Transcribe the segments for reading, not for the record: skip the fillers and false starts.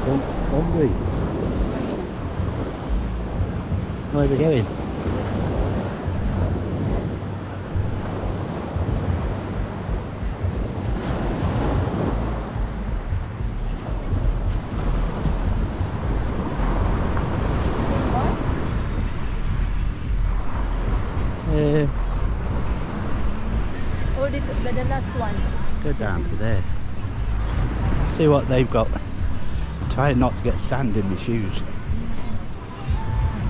Hungry. Where are we going? Or the last one. Go down to there. See what they've got. Try not to get sand in my shoes.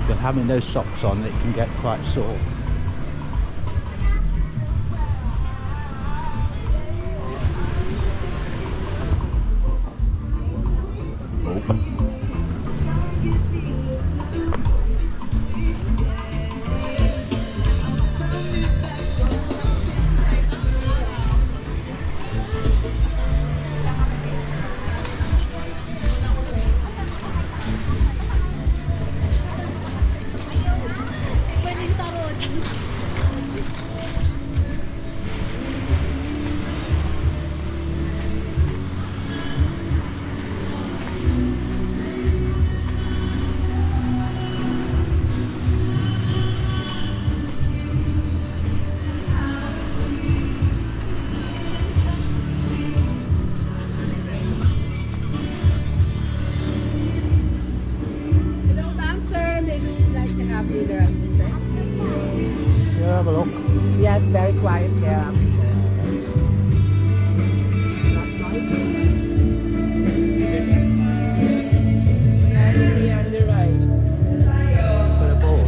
But having those socks on, it can get quite sore. Yeah, have a look. Yes, very quiet here. Put a ball.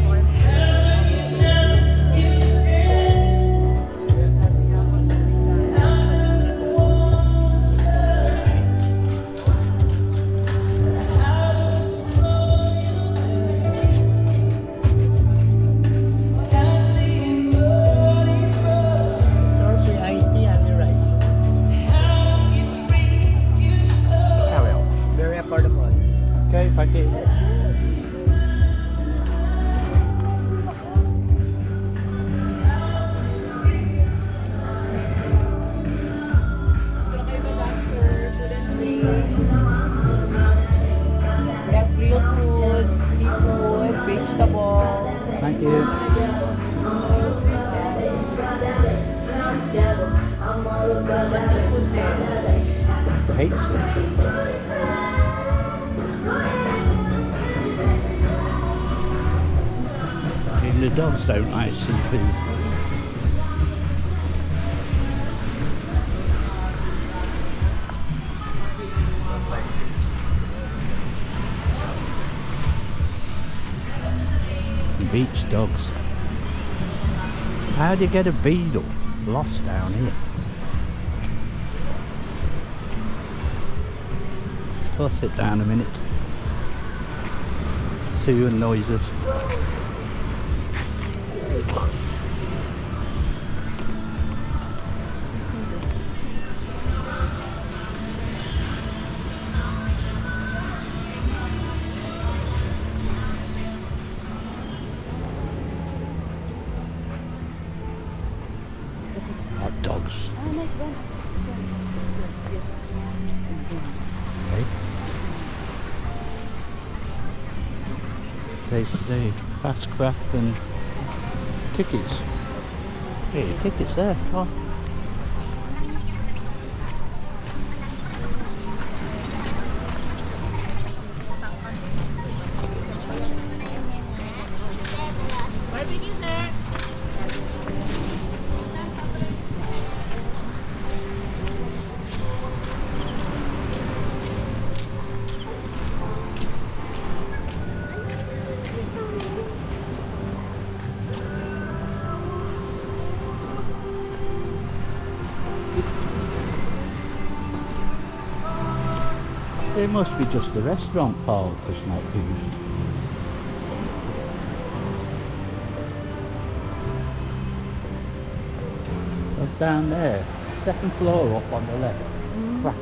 Carry on. Very affordable. Okay, thank you. We have grilled food, seafood, vegetable. Thank you. Hates it. Even the dogs don't like seafood. Beach dogs. How do you get a beetle lost down here? I'll sit down a minute. See who annoys us. Hot dogs. Oh, nice one. Okay. They fast craft and tickets. Hey, tickets there. Oh. Barbecue, sir. It must be just the restaurant park that's not used. Up down there, second floor up on the left. Crap.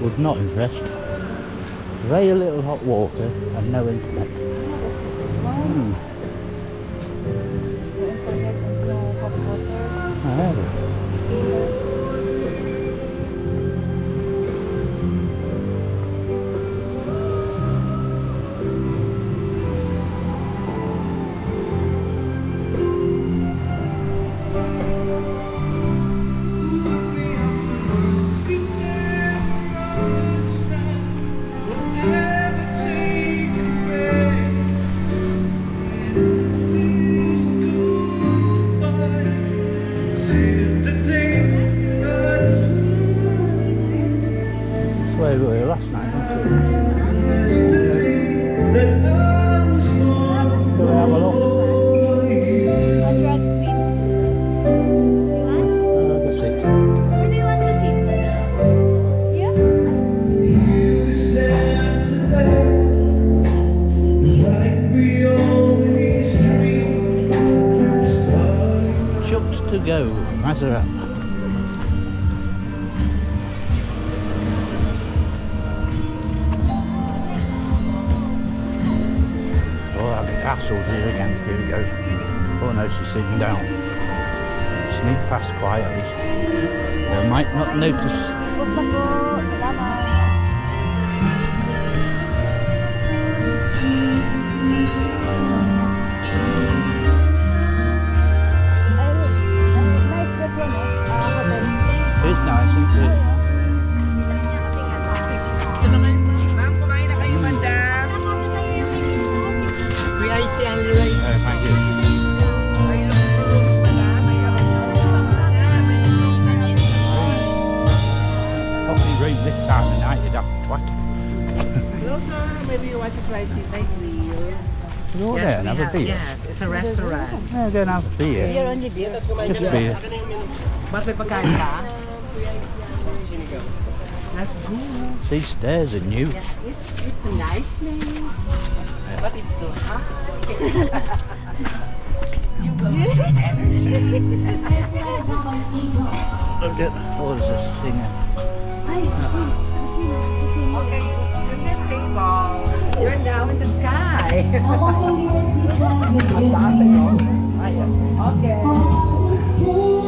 Was not impressed. Very little hot water and no internet. Hmm. where we were last night, wasn't it? Shall we have a look? A drag queen. You want? I'll have a sit. Where do you want to sit? Here? Chucks to go, Maserati. Oh, the castle's here again. Here we go. Oh no, she's sitting down. Sneak past quietly. They might not notice. Gusto po. Salamat. Nice that one, hotel. It's nice, isn't it? Ma'am, kumain na kayo, madam. Free iced tea and rice. Oh, thank you. Probably room this time of night, you'd have to twat. Hello, sir. Maybe you want to try seaside grill? Go there and have a beer. Yes, it's a restaurant. Yeah, go and have a beer. Here only beer. Just beer. Ba't may pagkain ka? Let's go. These stairs are new. It's a nice place. But it's too hot. Look at all this singer. Okay, choose your table. You're now in the sky. Okay. What table is yours?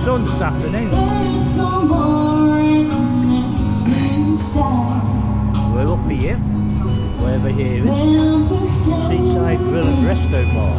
Sun this afternoon. We're up here, wherever here is Seaside Grill and Resto Bar.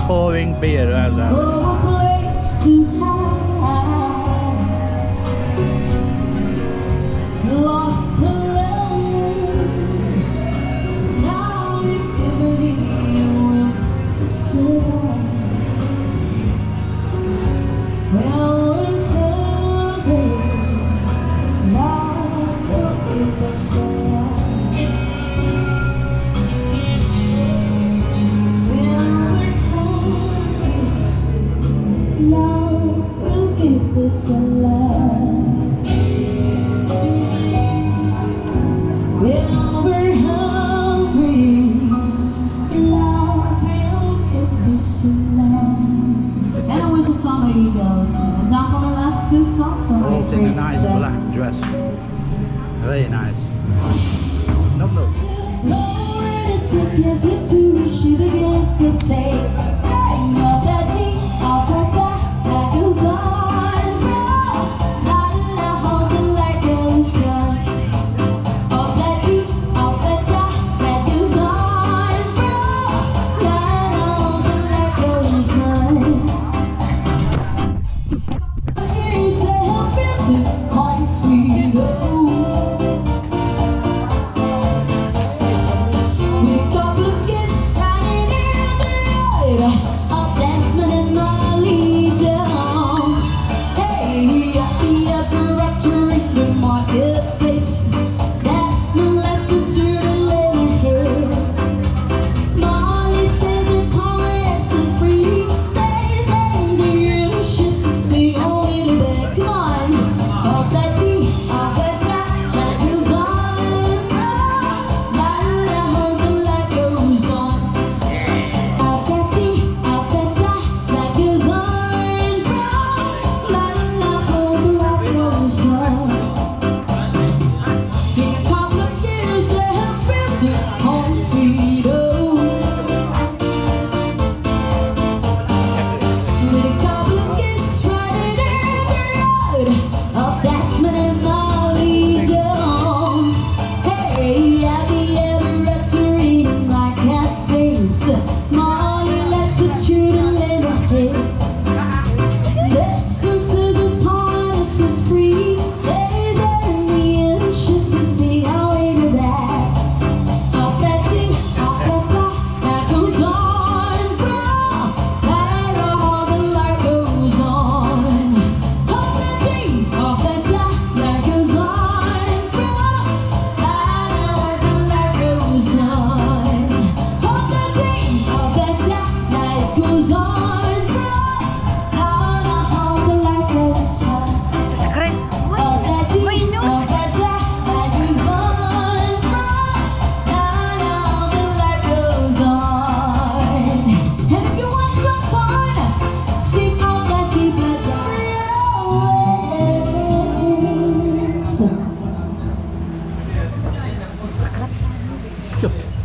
Pouring beer, how's that? out in a nice black dress. Very nice. Num num.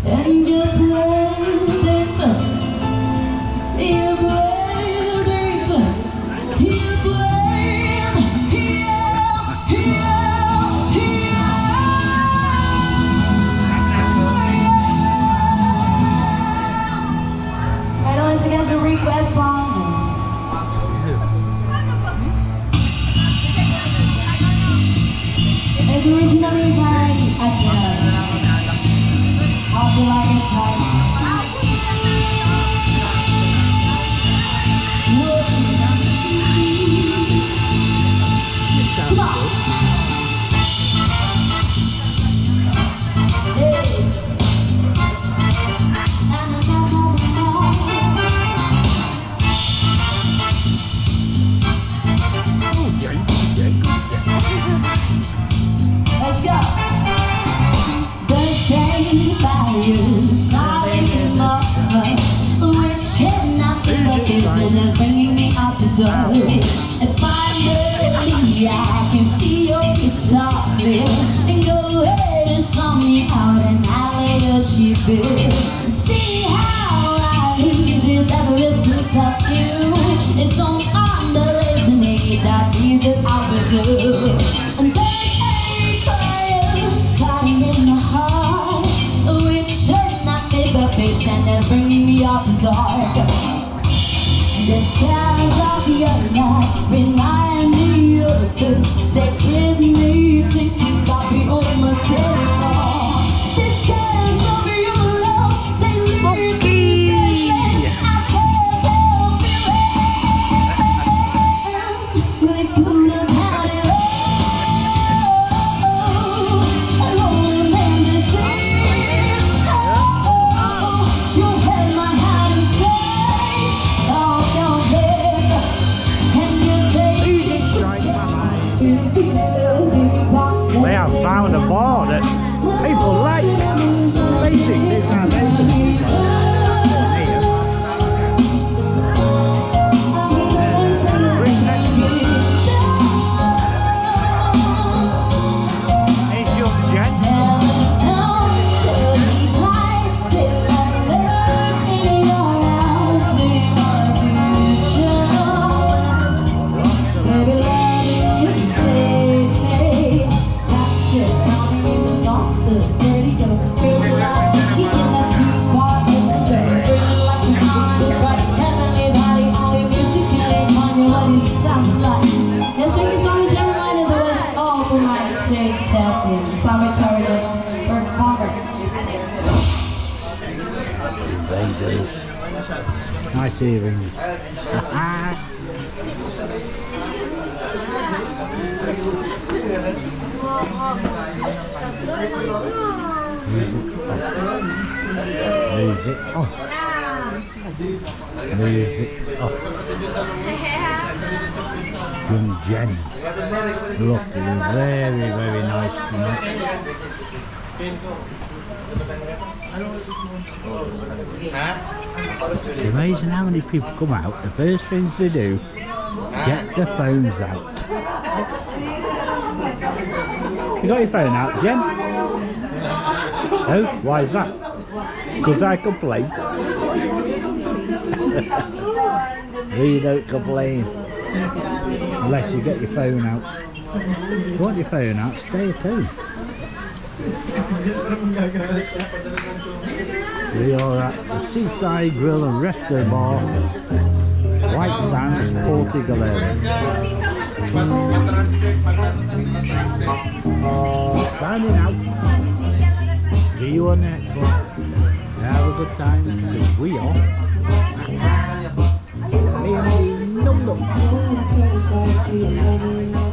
And you played it, you played it, you played, I know it's against a request song. It's originally by Adele. Of the Lion Price. Come on. Let's go. Smiling in my heart, which is nothing but vision is bringing me out the door. And finally I can see your face talking, and go ahead and song me out, and I'll later she will see how I did every piece of you. It's on underestimate that music I will do. And there's a fire starting in my heart, and that's bringing me out the dark. The skies of your night remind me of this. They give me thinking about me on myself. The skies of your love, they leave me breathless. I can't help feeling we could have had it all. Alone in the sea. They have found a bar that people like. Basically, it's our those. Nice earrings. Move it off. Move it off. From Jen. Look, you're very, very nice tonight. It's amazing how many people come out. The first things they do, get their phones out. You got your phone out, Jen? Oh, why is that? Because I complain. You don't complain. Unless you get your phone out. If you want your phone out, stay at home. We are at the Seaside Grill and Resto Bar, White Sands, Puerto Galera. Signing out. See you on the next one. Have a good time, because we are.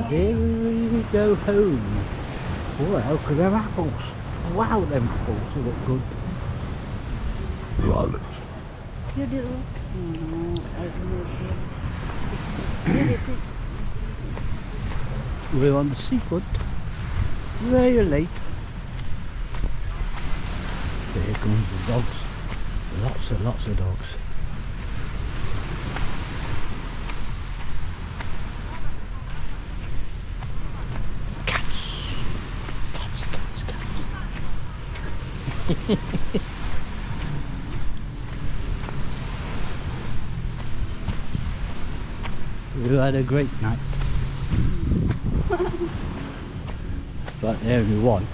Here we go home. Well, look at them apples. Wow, them apples look good. Right. You do. We're on the seafront. Very late. Here comes the dogs. Lots of dogs. Cats. We had a great night. But the only one.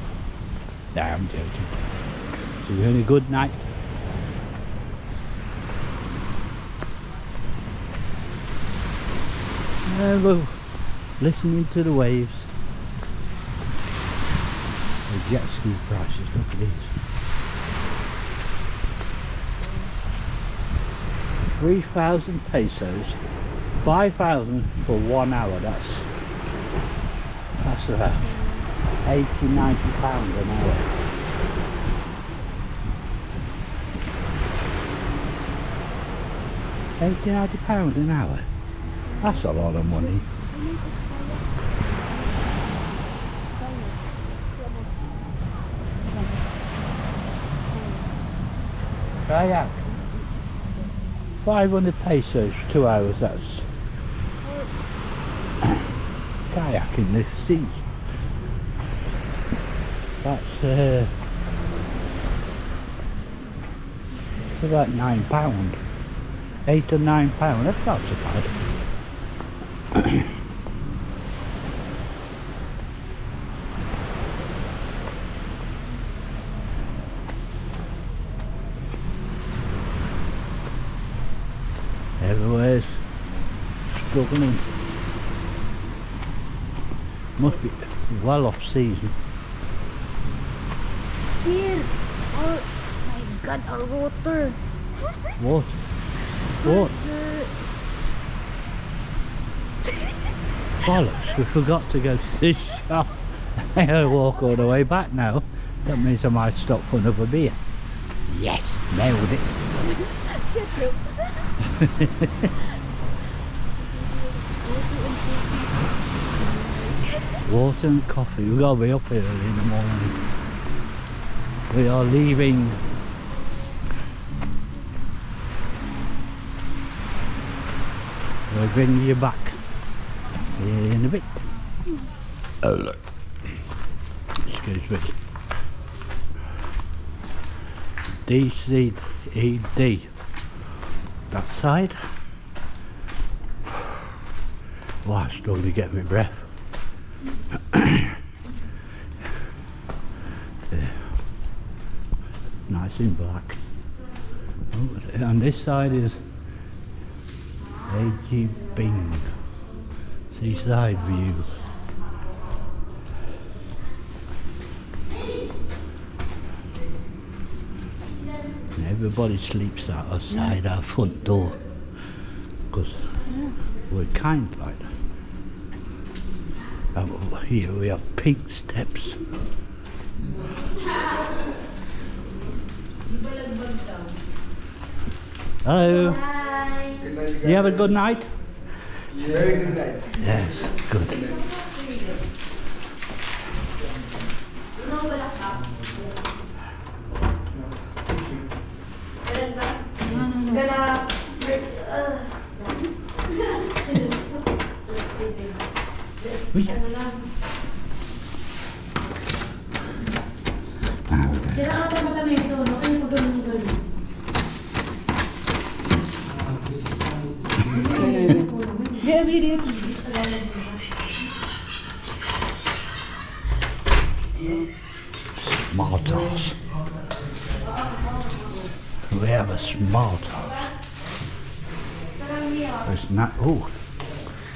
No, I'm joking. So we had a good night. And we're listening to the waves. The jet ski prices, look at these. 3,000 pesos. 5,000 for 1 hour. That's about 80–90 pounds an hour. £80–90 an hour. That's a lot of money. Kayak. 500 pesos, 2 hours. That's kayak in the sea. That's it's about £9. £8 or £9. That's not so bad. Everywhere's struggling. Must be well off season. Here. Oh my god, our water. What? What? Bollocks, we forgot to go to this shop. I gotta walk all the way back now. That means I might stop for another beer. Yes, nailed it. Water and coffee. We've got to be up early in the morning. We are leaving. We'll bring you back in a bit. Oh look. Excuse me. DCED. That side. Well, I struggle to get my breath. Nice in black. Oh, and this side is AG Bing. Seaside view. everybody sleeps outside our front door because we're kind like that. And over here we have pink steps. Hello. Hi. Good night, You have a good night? Very good night. Yes, good. Uy. Yeah, we did. Small toss. We have a small toss. It's not. Oh,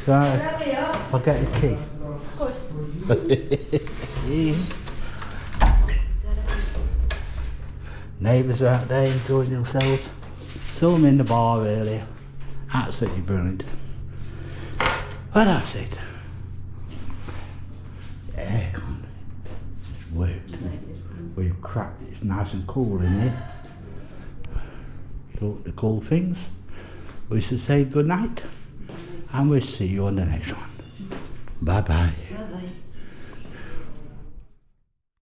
I'll get the key. Of course. Neighbours are out there enjoying themselves. Saw them in the bar earlier. Absolutely brilliant. Well, that's it. The aircon just worked. We've cracked it. It's nice and cool in here. So the cool things. We should say good night, and we'll see you on the next one. Bye bye. Bye bye.